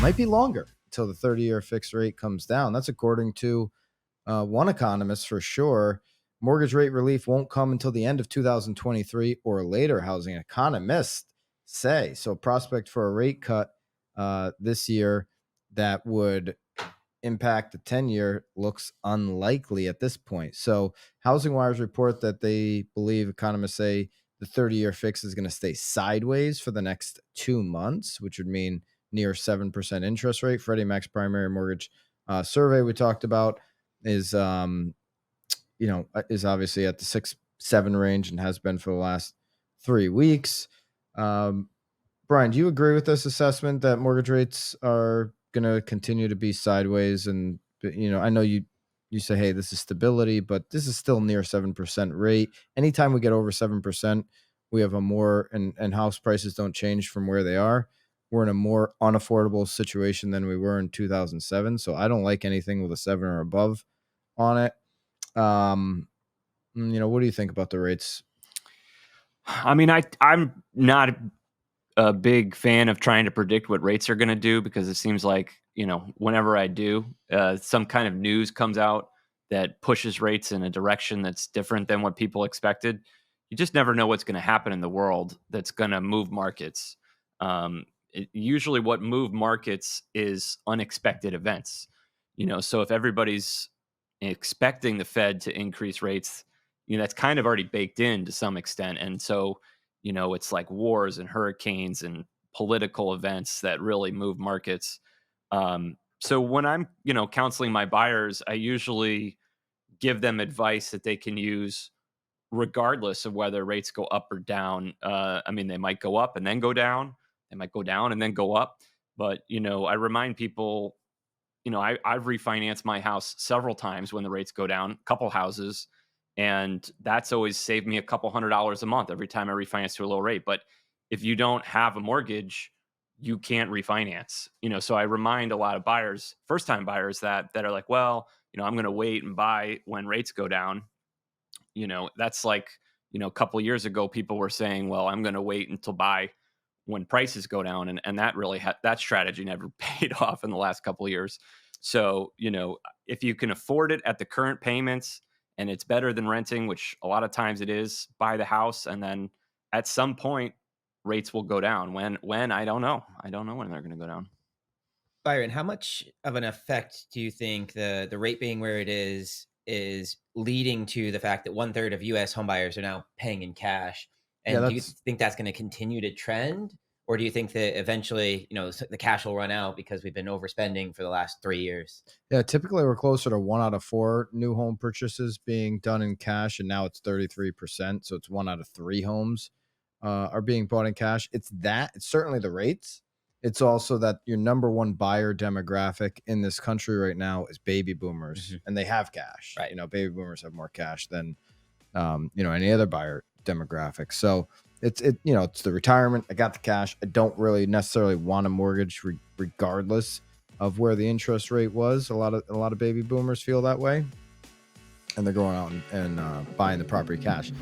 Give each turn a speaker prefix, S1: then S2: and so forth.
S1: might be longer until the 30-year fixed rate comes down. That's according to one economist for sure. Mortgage rate relief won't come until the end of 2023 or later, housing economists say. So prospect for a rate cut this year that would impact the 10-year looks unlikely at this point. So Housing Wire's report that they believe, economists say, the 30-year fix is going to stay sideways for the next 2 months, which would mean near 7% interest rate. Freddie Mac's primary mortgage survey we talked about is obviously at the 6-7 range and has been for the last 3 weeks. Brian, do you agree with this assessment that mortgage rates are going to continue to be sideways? And I know you say, hey, this is stability, but this is still near 7% rate. Anytime we get over 7%, we have a more and house prices don't change from where they are. We're in a more unaffordable situation than we were in 2007. So I don't like anything with a 7 or above on it. What do you think about the rates?
S2: I mean, I'm not a big fan of trying to predict what rates are going to do, because it seems like, whenever I do, some kind of news comes out that pushes rates in a direction that's different than what people expected. You just never know what's going to happen in the world that's going to move markets. Usually what move markets is unexpected events. So if everybody's expecting the Fed to increase rates, that's kind of already baked in to some extent. And so, it's like wars and hurricanes and political events that really move markets. So when I'm, counseling my buyers, I usually give them advice that they can use regardless of whether rates go up or down. They might go up and then go down. They might go down and then go up. But, I remind people, I've refinanced my house several times when the rates go down, a couple houses. And that's always saved me a couple $100 a month every time I refinance to a low rate. But if you don't have a mortgage, you can't refinance. So I remind a lot of buyers, first-time buyers, that are like, well, I'm going to wait and buy when rates go down. That's like, a couple of years ago, people were saying, well, I'm going to wait until buy when prices go down. And that really, that strategy never paid off in the last couple of years. So, if you can afford it at the current payments, and it's better than renting, which a lot of times it is, buy the house. And then at some point, rates will go down. When, I don't know. I don't know when they're going to go down.
S3: Byron, how much of an effect do you think the rate being where it is leading to the fact that 1/3 of U.S. homebuyers are now paying in cash? And do you think that's going to continue to trend? Or do you think that eventually, the cash will run out because we've been overspending for the last 3 years?
S1: Yeah, typically we're closer to 1 out of 4 new home purchases being done in cash, and now it's 33%. So it's 1 out of 3 homes are being bought in cash. It's certainly the rates. It's also that your number one buyer demographic in this country right now is baby boomers, and they have cash.
S3: Right.
S1: Baby boomers have more cash than any other buyer demographic. So it's the retirement. I got the cash. I don't really necessarily want a mortgage regardless of where the interest rate was. A lot of baby boomers feel that way, and they're going out and buying the property cash.